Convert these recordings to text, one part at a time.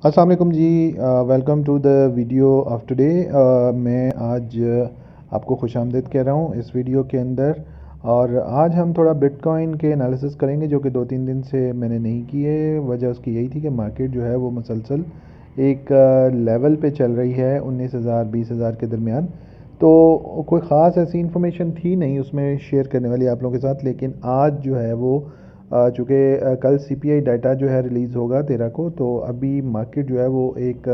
अस्सलाम वालेकुम जी। Welcome to the video of today. मैं आज आपको खुश आमदीद कह रहा हूँ इस वीडियो के अंदर। और आज हम थोड़ा बिटकॉइन के एनालिसिस करेंगे जो कि 2-3 दिन से मैंने नहीं किए। वजह उसकी यही थी कि मार्केट जो है वो मुसलसल एक लेवल पे चल रही है 19,000 20,000 के दरमियान। तो कोई ख़ास ऐसी इन्फॉर्मेशन थी नहीं उसमें शेयर करने वाली आप लोगों के साथ, लेकिन आज जो है वो चूँकि कल सीपीआई डाटा जो है रिलीज़ होगा 13 को, तो अभी मार्केट जो है वो एक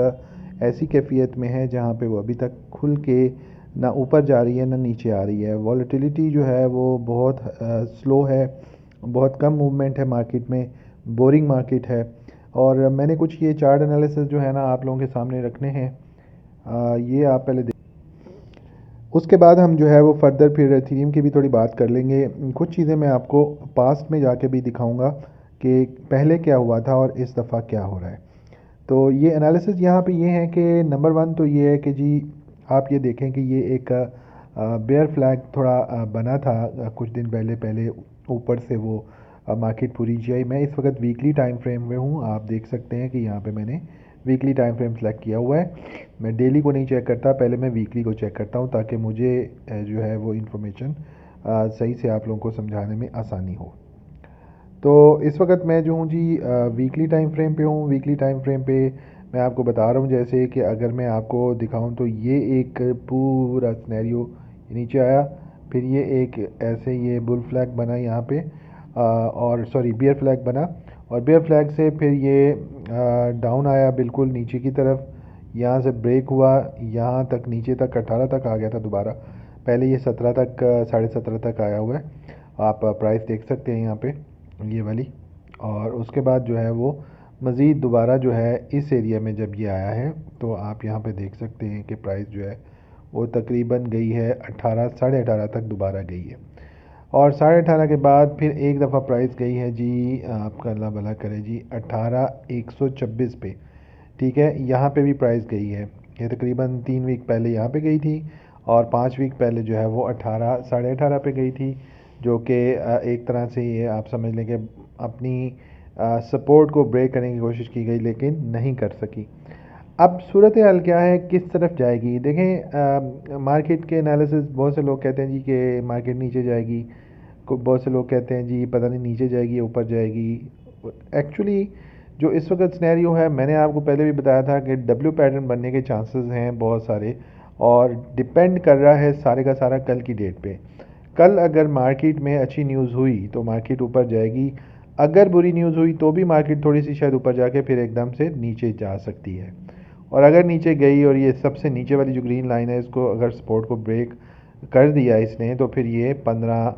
ऐसी कैफियत में है जहाँ पे वो अभी तक खुल के ना ऊपर जा रही है ना नीचे आ रही है। वॉलेटिलिटी जो है वो बहुत स्लो है, बहुत कम मूवमेंट है मार्केट में, बोरिंग मार्केट है। और मैंने कुछ ये चार्ट एनालिसिस जो है ना आप लोगों के सामने रखने हैं। ये आप पहले उसके बाद हम जो है वो फर्दर फिर एथेरियम की भी थोड़ी बात कर लेंगे। कुछ चीज़ें मैं आपको पास्ट में जाके भी दिखाऊंगा कि पहले क्या हुआ था और इस दफ़ा क्या हो रहा है। तो ये एनालिसिस यहाँ पे ये है कि नंबर वन तो ये है कि जी आप ये देखें कि ये एक बेयर फ्लैग थोड़ा बना था कुछ दिन पहले पहले ऊपर से वो मार्केट पूरी जी। मैं इस वक्त वीकली टाइम फ्रेम में हूँ। आप देख सकते हैं कि यहाँ पे मैंने वीकली टाइम फ्रेम सेलेक्ट किया हुआ है। मैं डेली को नहीं चेक करता, पहले मैं वीकली को चेक करता हूँ ताकि मुझे जो है वो इन्फॉर्मेशन सही से आप लोगों को समझाने में आसानी हो। तो इस वक्त मैं जो हूँ जी वीकली टाइम फ्रेम पे हूँ। वीकली टाइम फ्रेम पे मैं आपको बता रहा हूँ जैसे कि अगर मैं आपको दिखाऊँ तो ये एक पूरा सिनेरियो नीचे आया, फिर ये एक ऐसे ये बुल फ्लैग बना यहाँ पे और सॉरी बियर फ्लैग बना, और बियर फ्लैग से फिर ये डाउन आया बिल्कुल नीचे की तरफ। यहाँ से ब्रेक हुआ, यहाँ तक नीचे तक 18 तक आ गया था दोबारा। पहले ये 17 तक 17.5 तक आया हुआ है। आप प्राइस देख सकते हैं यहाँ पे ये वाली। और उसके बाद जो है वो मज़ीद दोबारा जो है इस एरिया में जब ये आया है तो आप यहाँ पे देख सकते हैं कि प्राइस जो है वो तकरीबन गई है 18 18.5 तक दोबारा गई है। और 18.5 के बाद फिर एक दफ़ा प्राइस गई है जी, आपका अल्लाह भला करे जी, 18,126 पे। ठीक है, यहाँ पे भी प्राइस गई है। ये तकरीबन 3 वीक पहले यहाँ पे गई थी और 5 वीक पहले जो है वो 18 18.5 पे गई थी, जो कि एक तरह से ये आप समझ लें कि अपनी सपोर्ट को ब्रेक करने की कोशिश की गई लेकिन नहीं कर सकी। अब सूरत हाल क्या है, किस तरफ जाएगी? देखें, मार्केट के एनालिसिस बहुत से लोग कहते हैं जी कि मार्केट नीचे जाएगी, बहुत से लोग कहते हैं जी पता नहीं नीचे जाएगी या ऊपर जाएगी। एक्चुअली जो इस वक्त सिनेरियो है, मैंने आपको पहले भी बताया था कि डब्ल्यू पैटर्न बनने के चांसेस हैं बहुत सारे, और डिपेंड कर रहा है सारे का सारा कल की डेट पे। कल अगर मार्केट में अच्छी न्यूज़ हुई तो मार्केट ऊपर जाएगी, अगर बुरी न्यूज़ हुई तो भी मार्केट थोड़ी सी शायद ऊपर जाके फिर एकदम से नीचे जा सकती है। और अगर नीचे गई और ये सबसे नीचे वाली जो ग्रीन लाइन है इसको अगर सपोर्ट को ब्रेक कर दिया इसने, तो फिर ये 15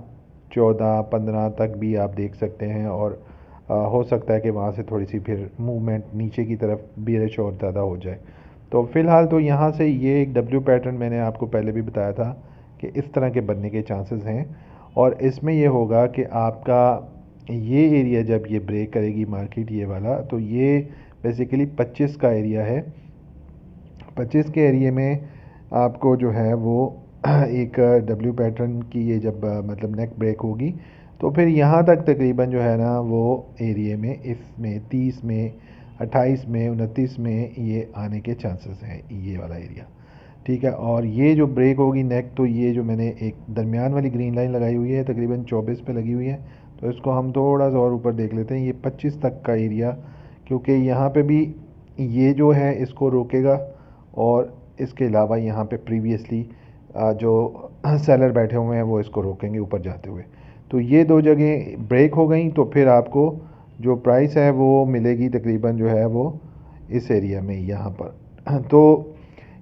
14 15 तक भी आप देख सकते हैं। और हो सकता है कि वहाँ से थोड़ी सी फिर मूवमेंट नीचे की तरफ बेरिश और ज़्यादा हो जाए। तो फ़िलहाल तो यहाँ से ये एक डब्ल्यू पैटर्न मैंने आपको पहले भी बताया था कि इस तरह के बनने के चांसेस हैं। और इसमें ये होगा कि आपका ये एरिया जब ये ब्रेक करेगी मार्केट ये वाला, तो ये बेसिकली 25 का एरिया है। 25 के एरिए में आपको जो है वो एक डब्ल्यू पैटर्न की ये जब मतलब नेक ब्रेक होगी तो फिर यहाँ तक तकरीबन जो है ना वो एरिए में इसमें 30 में 28 में 29 में ये आने के चांसेस हैं, ये वाला एरिया। ठीक है, और ये जो ब्रेक होगी नेक, तो ये जो मैंने एक दरमियान वाली ग्रीन लाइन लगाई हुई है तकरीबन 24 पे लगी हुई है, तो इसको हम थोड़ा सा और ऊपर देख लेते हैं, ये 25 तक का एरिया। क्योंकि यहाँ पे भी ये जो है इसको रोकेगा, और इसके अलावा यहाँ पे प्रीवियसली जो सेलर बैठे हुए हैं वो इसको रोकेंगे ऊपर जाते हुए। तो ये दो जगह ब्रेक हो गई तो फिर आपको जो प्राइस है वो मिलेगी तकरीबन जो है वो इस एरिया में यहाँ पर। तो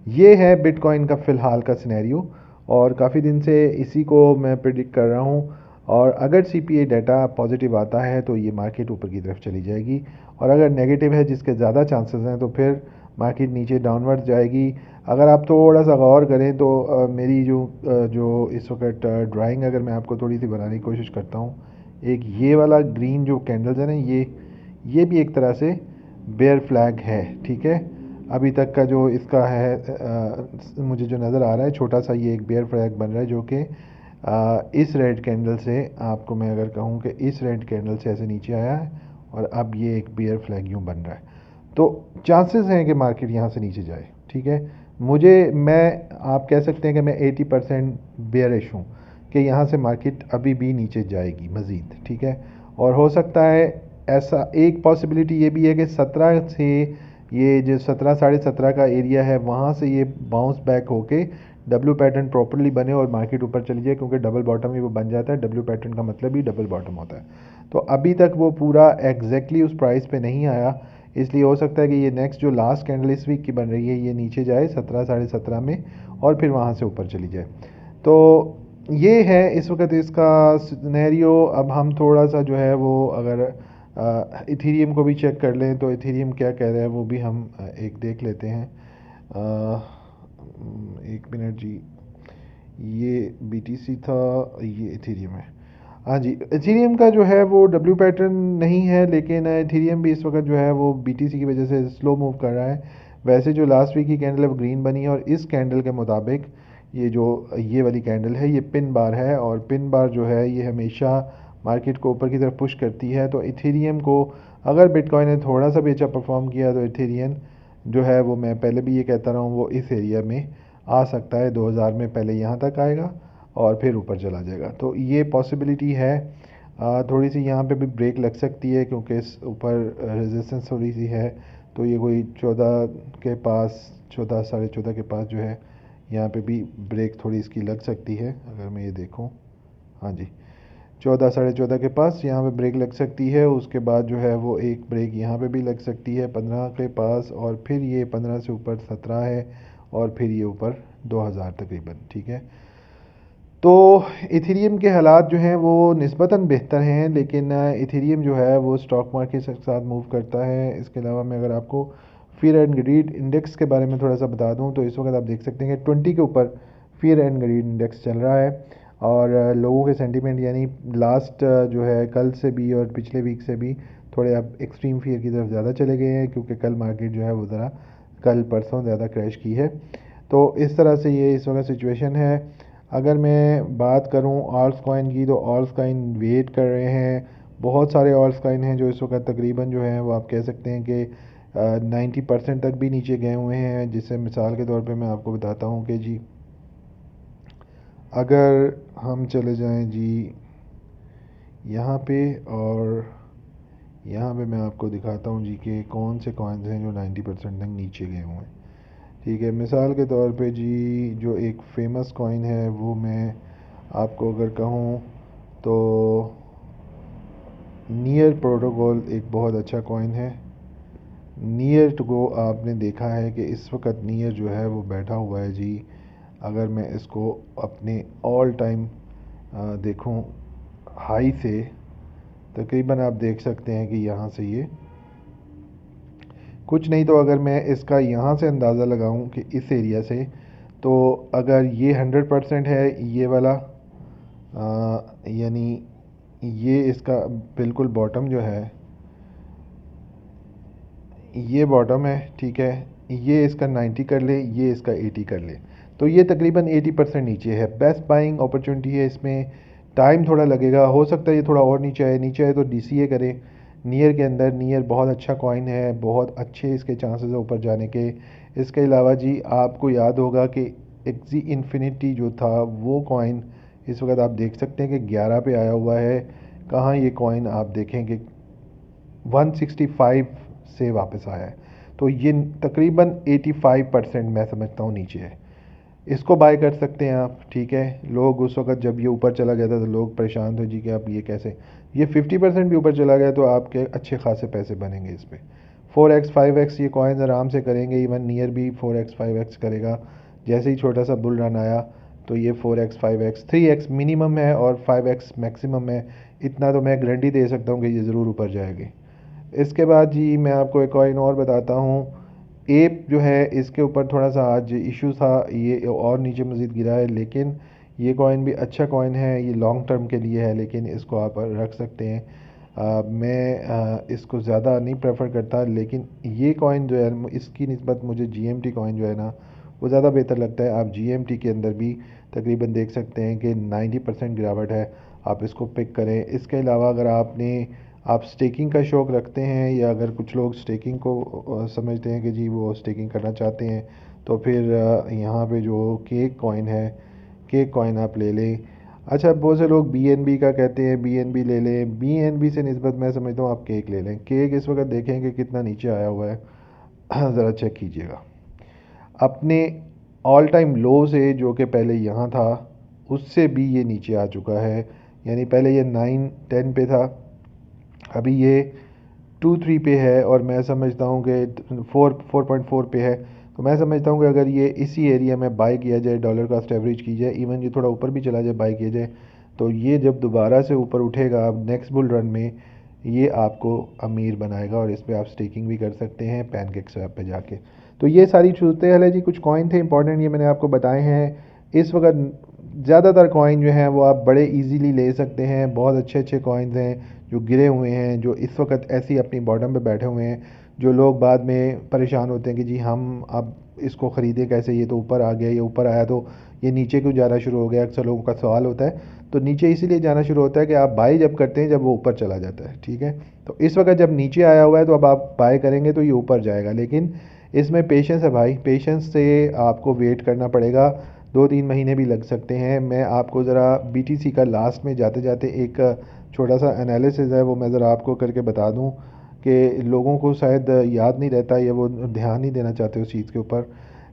ये है बिटकॉइन का फ़िलहाल का सिनेरियो, और काफ़ी दिन से इसी को मैं प्रिडिक्ट कर रहा हूँ। और अगर सीपीआई डाटा पॉजिटिव आता है तो ये मार्केट ऊपर की तरफ चली जाएगी, और अगर नेगेटिव है जिसके ज़्यादा चांसेस हैं तो फिर मार्केट नीचे डाउनवर्ड जाएगी। अगर आप थोड़ा सा गौर करें तो मेरी जो इस वक्त ड्राइंग अगर मैं आपको थोड़ी सी बनाने की कोशिश करता हूँ, एक ये वाला ग्रीन जो कैंडल्स है ना, ये भी एक तरह से बेयर फ्लैग है। ठीक है, अभी तक का जो इसका है मुझे जो नज़र आ रहा है छोटा सा ये एक बेयर फ्लैग बन रहा है, जो कि इस रेड कैंडल से आपको मैं अगर कहूँ कि इस रेड कैंडल से ऐसे नीचे आया है और अब ये एक बेयर फ्लैग यूँ बन रहा है। तो चांसेस हैं कि मार्केट यहाँ से नीचे जाए, ठीक है। आप कह सकते हैं कि मैं 80% बेयरिश हूँ कि यहाँ से मार्केट अभी भी नीचे जाएगी मज़ीद, ठीक है। और हो सकता है ऐसा, एक पॉसिबिलिटी ये भी है कि 17 से, ये जो 17 साढ़े 17 का एरिया है वहाँ से ये बाउंस बैक होके डब्ल्यू पैटर्न प्रॉपरली बने और मार्केट ऊपर चली जाए, क्योंकि डबल बॉटम ही वो बन जाता है। डब्ल्यू पैटर्न का मतलब ही डबल बॉटम होता है। तो अभी तक वो पूरा एग्जैक्टली उस प्राइस पे नहीं आया, इसलिए हो सकता है कि ये नेक्स्ट जो लास्ट कैंडल इस वीक की बन रही है ये नीचे जाए 17 साढ़े 17 में और फिर वहाँ से ऊपर चली जाए। तो ये है इस वक्त इसका सिनेरियो। अब हम थोड़ा सा जो है वो अगर इथीरियम को भी चेक कर लें तो इथीरियम क्या कह रहा है वो भी हम एक देख लेते हैं। एक मिनट जी, ये बीटीसी था, ये इथीरियम है। हाँ जी, इथीरियम का जो है वो डब्ल्यू पैटर्न नहीं है, लेकिन इथीरियम भी इस वक्त जो है वो बीटीसी की वजह से स्लो मूव कर रहा है। वैसे जो लास्ट वीक की कैंडल है वो ग्रीन बनी है और इस कैंडल के मुताबिक ये वाली कैंडल है ये पिन बार है, और पिन बार जो है ये हमेशा मार्केट को ऊपर की तरफ पुश करती है। तो इथेरियम को अगर बिटकॉइन ने थोड़ा सा भी अच्छा परफॉर्म किया तो इथेरियम जो है वो, मैं पहले भी ये कहता रहा हूँ, वो इस एरिया में आ सकता है। 2000 में पहले यहाँ तक आएगा और फिर ऊपर चला जाएगा, तो ये पॉसिबिलिटी है। थोड़ी सी यहाँ पे भी ब्रेक लग सकती है क्योंकि इस ऊपर रेजिस्टेंस थोड़ी सी है। तो ये कोई 14 के पास, 14 साढ़े 14 के पास जो है यहाँ पे भी ब्रेक थोड़ी इसकी लग सकती है। अगर मैं ये देखूँ, हाँ जी, 14 साढ़े 14 के पास यहाँ पे ब्रेक लग सकती है। उसके बाद जो है वो एक ब्रेक यहाँ पे भी लग सकती है 15 के पास, और फिर ये 15 से ऊपर 17 है और फिर ये ऊपर 2000 तकरीबन, ठीक है। तो इथेरियम के हालात जो हैं वो निस्बतन बेहतर हैं, लेकिन इथेरियम जो है वो स्टॉक मार्केट के साथ मूव करता है। इसके अलावा मैं अगर आपको फियर एंड ग्रीड इंडेक्स के बारे में थोड़ा सा बता दूं तो इस वक्त आप देख सकते हैं कि 20 के ऊपर फियर एंड ग्रीड इंडेक्स चल रहा है। और लोगों के सेंटीमेंट यानी लास्ट जो है कल से भी और पिछले वीक से भी थोड़े अब एक्सट्रीम फियर की तरफ ज़्यादा चले गए हैं, क्योंकि कल मार्केट जो है वो ज़रा कल परसों ज़्यादा क्रैश की है। तो इस तरह से ये इस वक्त सिचुएशन है। अगर मैं बात करूं ऑल्स कॉइन की, तो ऑल्स कॉइन वेट कर रहे हैं। बहुत सारे ऑल्स कॉइन हैं जो इस वक्त तकरीबन जो है वो आप कह सकते हैं कि 90% तक भी नीचे गए हुए हैं। जिससे मिसाल के तौर पे मैं आपको बताता हूं कि जी, अगर हम चले जाएं जी यहाँ पे, और यहाँ पे मैं आपको दिखाता हूँ जी कि कौन से कॉइन्स हैं जो 90% तक नीचे गए हुए हैं, ठीक है। मिसाल के तौर पे जी, जो एक फेमस कॉइन है वो मैं आपको अगर कहूँ तो नियर प्रोटोकॉल एक बहुत अच्छा कॉइन है। नियर टू गो आपने देखा है कि इस वक्त नियर जो है वो बैठा हुआ है जी। अगर मैं इसको अपने ऑल टाइम देखूं हाई से, तकरीबन आप देख सकते हैं कि यहाँ से ये कुछ नहीं, तो अगर मैं इसका यहाँ से अंदाज़ा लगाऊं कि इस एरिया से, तो अगर ये 100% है ये वाला, यानी ये इसका बिल्कुल बॉटम जो है, ये बॉटम है, ठीक है। ये इसका 90 कर ले, ये इसका 80 कर ले, तो ये तकरीबन 80% नीचे है। बेस्ट बाइंग अपॉर्चुनिटी है। इसमें टाइम थोड़ा लगेगा, हो सकता है ये थोड़ा और नीचे आए तो डीसीए करें नियर के अंदर। नियर बहुत अच्छा कॉइन है, बहुत अच्छे इसके चांसेस है ऊपर जाने के। इसके अलावा जी आपको याद होगा कि एक्जी इन्फिनिटी जो था वो कॉइन इस वक्त आप देख सकते हैं कि 11 पे आया हुआ है। कहाँ ये कॉइन आप देखें कि 165 से वापस आया है। तो ये तकरीबन 85% मैं समझता हूँ नीचे है। इसको बाय कर सकते हैं आप, ठीक है। लोग उस वक्त जब ये ऊपर चला गया था तो लोग परेशान थे जी कि आप ये कैसे, ये 50% भी ऊपर चला गया तो आपके अच्छे खासे पैसे बनेंगे इस पर। 4x 5x ये कॉइन आराम से करेंगे। इवन नियर भी 4x 5x करेगा। जैसे ही छोटा सा बुल रन आया तो ये 4x 5x 3x मिनिमम है और 5x मैक्सिमम है। इतना तो मैं गारंटी दे सकता हूँ कि ये ज़रूर ऊपर जाएगी। इसके बाद जी मैं आपको एक कॉइन और बताता हूँ। एप जो है इसके ऊपर थोड़ा सा आज इशू था, ये और नीचे मज़ीद गिरा है, लेकिन ये कॉइन भी अच्छा कॉइन है। ये लॉन्ग टर्म के लिए है, लेकिन इसको आप रख सकते हैं। मैं इसको ज़्यादा नहीं प्रेफर करता, लेकिन ये कॉइन जो है इसकी निस्बत मुझे जीएमटी कॉइन जो है ना वो ज़्यादा बेहतर लगता है। आप जीएमटी के अंदर भी तकरीबन देख सकते हैं कि 90% गिरावट है। आप इसको पिक करें। इसके अलावा अगर आपने आप स्टेकिंग का शौक़ रखते हैं, या अगर कुछ लोग स्टेकिंग को समझते हैं कि जी वो स्टेकिंग करना चाहते हैं, तो फिर यहाँ पे जो केक कॉइन है, केक कॉइन आप ले लें। अच्छा, बहुत से लोग BNB का कहते हैं, BNB ले लें। BNB से निस्बत मैं समझता हूँ आप केक ले लें। केक इस वक्त देखें कि कितना नीचे आया हुआ है, ज़रा चेक कीजिएगा अपने ऑल टाइम लो से, जो कि पहले यहाँ था, उससे भी ये नीचे आ चुका है। यानी पहले ये 9-10 पे था, अभी ये 2-3 पे है, और मैं समझता हूँ कि 4.4 पे है। तो मैं समझता हूँ कि अगर ये इसी एरिया में बाई किया जाए, डॉलर कास्ट एवरेज की जाए, इवन ये थोड़ा ऊपर भी चला जाए, बाई किया जाए, तो ये जब दोबारा से ऊपर उठेगा अब नेक्स्ट बुल रन में, ये आपको अमीर बनाएगा, और इस पर आप स्टेकिंग भी कर सकते हैं पैनकेक स्वैप पे जाके। तो ये सारी सूरतें हाल है जी। कुछ कॉइन थे इंपॉर्टेंट, ये मैंने आपको बताए हैं। इस वक्त ज़्यादातर कॉइन जो हैं वो आप बड़े इजीली ले सकते हैं। बहुत अच्छे अच्छे कॉइन्स हैं जो गिरे हुए हैं, जो इस वक्त ऐसी अपनी बॉटम पे बैठे हुए हैं। जो लोग बाद में परेशान होते हैं कि जी हम अब इसको ख़रीदें कैसे, ये तो ऊपर आ गया, ये ऊपर आया तो ये नीचे क्यों जाना शुरू हो गया, अक्सर लोगों का सवाल होता है। तो नीचे इसीलिए जाना शुरू होता है कि आप बाई जब करते हैं जब वो ऊपर चला जाता है, ठीक है। तो इस वक्त जब नीचे आया हुआ है तो अब आप बाय करेंगे तो ये ऊपर जाएगा, लेकिन इसमें पेशेंस है भाई, पेशेंस से आपको वेट करना पड़ेगा। 2-3 महीने भी लग सकते हैं। मैं आपको ज़रा BTC का लास्ट में जाते जाते एक छोटा सा एनालिसिस है वो मैं ज़रा आपको करके बता दूं कि लोगों को शायद याद नहीं रहता, या वो ध्यान नहीं देना चाहते उस चीज़ के ऊपर।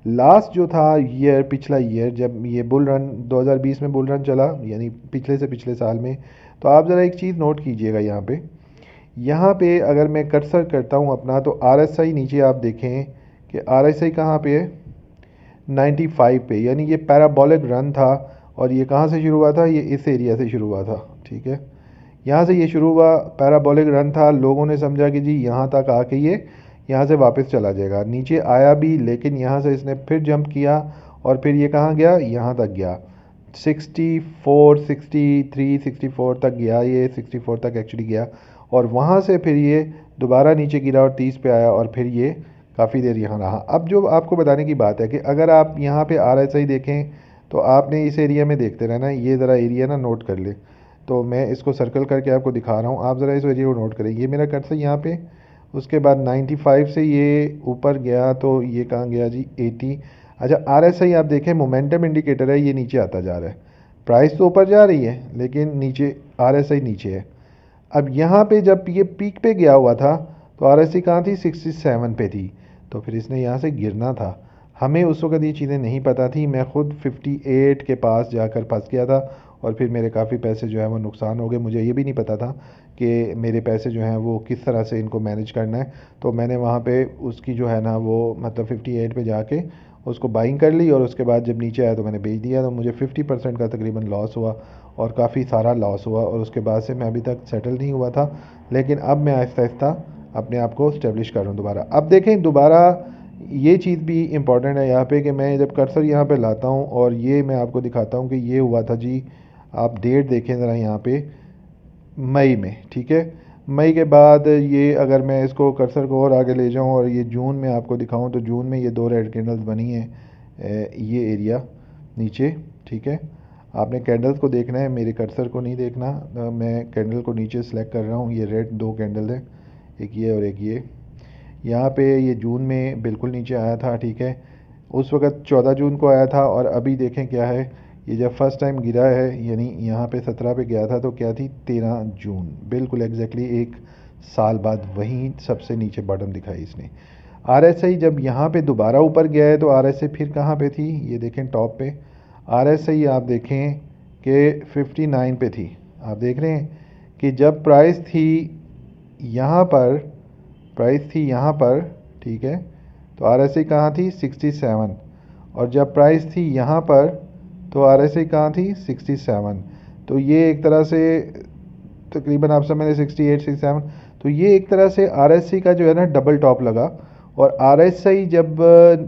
लास्ट जो था ईयर, पिछला ईयर, जब ये बुल रन 2020 में बुल रन चला, यानी पिछले से पिछले साल में, तो आप ज़रा एक चीज़ नोट कीजिएगा यहाँ पे अगर मैं कर्सर करता हूँ अपना, तो RSI नीचे आप देखें कि RSI कहाँ पे है, 95 पे। यानी ये पैराबोलिक रन था, और ये कहाँ से शुरू हुआ था, ये इस एरिया से शुरू हुआ था, ठीक है। यहाँ से ये शुरू हुआ, पैराबोलिक रन था। लोगों ने समझा कि जी यहाँ तक आके ये यहाँ से वापस चला जाएगा, नीचे आया भी, लेकिन यहाँ से इसने फिर जंप किया, और फिर ये कहाँ गया, यहाँ तक गया, 64, 63, 64 तक गया, ये 64 तक एक्चुअली गया, और वहाँ से फिर ये दोबारा नीचे गिरा और 30 पे आया, और फिर ये काफ़ी देर यहाँ रहा। अब जो आपको बताने की बात है कि अगर आप यहाँ पे RSI देखें, तो आपने इस एरिया में देखते रहना है। ये ज़रा एरिया ना नोट कर ले, तो मैं इसको सर्कल करके आपको दिखा रहा हूँ, आप ज़रा इस एरिया को नोट करें। ये मेरा कर्सर यहाँ पे, उसके बाद 95 से ये ऊपर गया, तो ये कहाँ गया जी, 80। अच्छा, RSI आप देखें, मोमेंटम इंडिकेटर है, ये नीचे आता जा रहा है। प्राइस तो ऊपर जा रही है, लेकिन नीचे RSI नीचे है। अब यहाँ पे जब ये पीक पे गया हुआ था, तो RSI कहाँ थी, 67 पे थी, तो फिर इसने यहाँ से गिरना था। हमें उस वक्त ये चीज़ें नहीं पता थी, मैं ख़ुद 58 के पास जाकर फंस गया था, और फिर मेरे काफ़ी पैसे जो है वो नुकसान हो गए। मुझे ये भी नहीं पता था कि मेरे पैसे जो हैं वो किस तरह से इनको मैनेज करना है। तो मैंने वहाँ पे उसकी जो है ना वो मतलब 58 पे जाके उसको बाइंग कर ली, और उसके बाद जब नीचे आया तो मैंने बेच दिया। तो मुझे 50% का तकरीबन लॉस हुआ, और काफ़ी सारा लॉस हुआ, और उसके बाद से मैं अभी तक सेटल नहीं हुआ था। लेकिन अब मैं आहिस्ता आहिस्ता अपने आप को इस्टेब्लिश कर रहा हूँ दोबारा। अब देखें दोबारा ये चीज़ भी इम्पॉर्टेंट है यहाँ पे कि मैं जब कर्सर यहाँ पे लाता हूँ और ये मैं आपको दिखाता हूँ कि ये हुआ था जी, आप डेट देखें ज़रा यहाँ पे, मई में, ठीक है। मई के बाद ये अगर मैं इसको कर्सर को और आगे ले जाऊँ और ये जून में आपको दिखाऊँ, तो जून में ये 2 रेड कैंडल्स बनी हैं, ये एरिया नीचे, ठीक है। आपने कैंडल्स को देखना है, मेरे कर्सर को नहीं देखना। मैं कैंडल को नीचे सेलेक्ट कर रहा हूँ, ये रेड 2 कैंडल है, एक ये और एक ये। यहाँ पे ये जून में बिल्कुल नीचे आया था, ठीक है। उस वक़्त 14 जून को आया था, और अभी देखें क्या है, ये जब फर्स्ट टाइम गिरा है, यानी यहाँ पे 17 पे गया था, तो क्या थी, 13 जून, बिल्कुल एग्जैक्टली 1 साल बाद वहीं सबसे नीचे बॉटम दिखाई इसने। RSI जब यहाँ पे दोबारा ऊपर गया है, तो RSI फिर कहाँ पे थी, ये देखें टॉप पे RSI आप देखें कि 59 पे थी। आप देख रहे हैं कि जब प्राइस थी यहाँ पर, ठीक है, तो RSI कहाँ थी, 67, और जब प्राइस थी यहाँ पर, तो RSI कहाँ थी, 67। तो ये एक तरह से तकरीबन आप समझ 68, 67, तो ये एक तरह से RSI का जो है ना डबल टॉप लगा। और RSI जब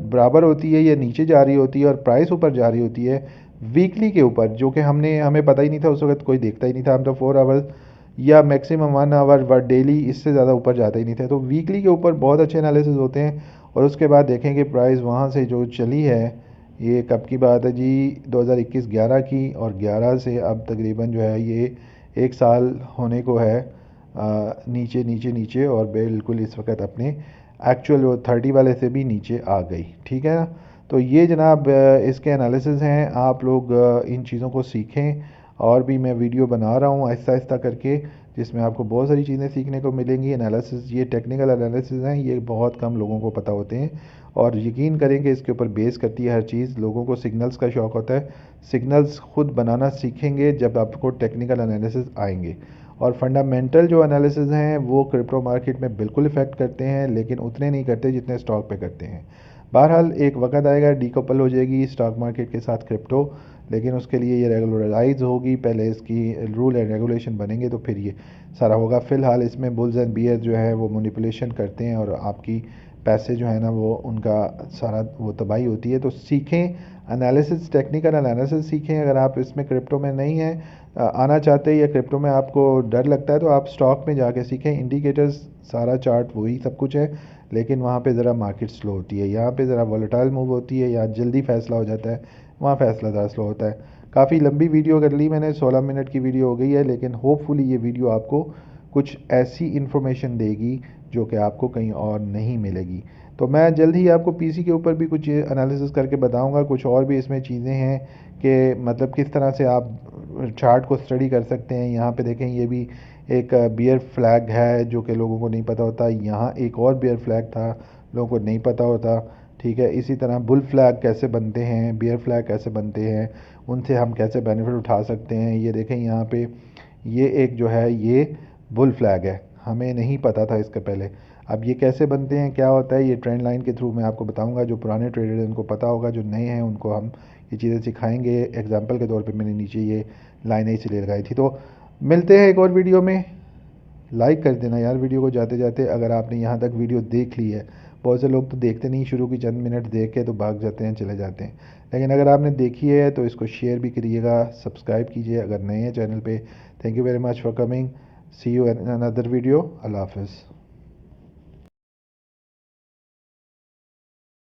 बराबर होती है या नीचे जा रही होती है और प्राइस ऊपर जा रही होती है वीकली के ऊपर, जो कि हमें पता ही नहीं था उस वक्त, कोई देखता ही नहीं था, हम तो 4 आवर्स या मैक्सिमम 1 आवर व डेली, इससे ज़्यादा ऊपर जाते ही नहीं थे। तो वीकली के ऊपर बहुत अच्छे एनालिसिस होते हैं, और उसके बाद देखें कि प्राइस वहाँ से जो चली है, ये कब की बात है जी, 2021 11 की, और 11 से अब तकरीबन जो है ये 1 साल होने को है। नीचे नीचे नीचे और बिल्कुल इस वक्त अपने एक्चुअल वो 30 वाले से भी नीचे आ गई। ठीक है ना। तो ये जनाब इसके एनालिसिस हैं। आप लोग इन चीज़ों को सीखें और भी मैं वीडियो बना रहा हूँ आहिस्ता आहिस्ता करके, जिसमें आपको बहुत सारी चीज़ें सीखने को मिलेंगी। एनालिसिस, ये टेक्निकल एनालिसिस हैं, ये बहुत कम लोगों को पता होते हैं और यकीन करें कि इसके ऊपर बेस करती है हर चीज़। लोगों को सिग्नल्स का शौक़ होता है, सिग्नल्स खुद बनाना सीखेंगे जब आपको टेक्निकल एनालिसिस आएंगे। और फंडामेंटल जो एनालिसिस हैं वो क्रिप्टो मार्केट में बिल्कुल इफ़ेक्ट करते हैं, लेकिन उतने नहीं करते जितने स्टॉक पे करते हैं। बहरहाल एक वक्त आएगा डीकपल हो जाएगी स्टॉक मार्केट के साथ क्रिप्टो, लेकिन उसके लिए ये रेगुलराइज होगी, पहले इसकी रूल एंड रेगुलेशन बनेंगे तो फिर ये सारा होगा। फ़िलहाल इसमें बुल्स एंड बियर जो है वो मैनिपुलेशन करते हैं और आपकी पैसे जो है ना वो उनका सारा वो तबाही होती है। तो सीखें एनालिसिस, टेक्निकल एनालिसिस सीखें। अगर आप इसमें क्रिप्टो में नहीं हैं, आना चाहते हैं या क्रिप्टो में आपको डर लगता है, तो आप स्टॉक में जाके सीखें। इंडिकेटर्स, सारा चार्ट वही सब कुछ है, लेकिन वहाँ पे ज़रा मार्केट स्लो होती है। यहाँ पे ज़रा वोलेटाइल मूव होती है, यहाँ जल्दी फैसला हो जाता है, वहाँ फैसला ज़रा स्लो होता है। काफ़ी लंबी वीडियो कर ली मैंने, 16 मिनट की वीडियो हो गई है, लेकिन होपफुली ये वीडियो आपको कुछ ऐसी इन्फॉर्मेशन देगी जो कि आपको कहीं और नहीं मिलेगी। तो मैं जल्द ही आपको पीसी के ऊपर भी कुछ एनालिसिस करके बताऊंगा। कुछ और भी इसमें चीज़ें हैं कि मतलब किस तरह से आप चार्ट को स्टडी कर सकते हैं। यहाँ पे देखें, ये भी एक बियर फ्लैग है जो कि लोगों को नहीं पता होता। यहाँ एक और बियर फ्लैग था, लोगों को नहीं पता होता। ठीक है, इसी तरह बुल फ्लैग कैसे बनते हैं, बियर फ्लैग कैसे बनते हैं, उनसे हम कैसे बेनिफिट उठा सकते हैं। ये देखें यहाँ पे, ये एक जो है ये बुल फ्लैग है, हमें नहीं पता था इसके पहले। अब ये कैसे बनते हैं, क्या होता है, ये ट्रेंड लाइन के थ्रू मैं आपको बताऊंगा। जो पुराने ट्रेडर हैं उनको पता होगा, जो नए हैं उनको हम ये चीज़ें सिखाएंगे। एग्जांपल के तौर पे मैंने नीचे ये लाइनें इसलिए लगाई थी। तो मिलते हैं एक और वीडियो में। लाइक कर देना यार वीडियो को जाते जाते, अगर आपने यहाँ तक वीडियो देख ली है। बहुत से लोग तो देखते नहीं, शुरू की चंद मिनट देख के तो भाग जाते हैं, चले जाते हैं। लेकिन अगर आपने देखी है तो इसको शेयर भी करिएगा, सब्सक्राइब कीजिए अगर नए हैं चैनल पे। Thank you very much for coming. See you in another video. अल्लाह हाफिज़।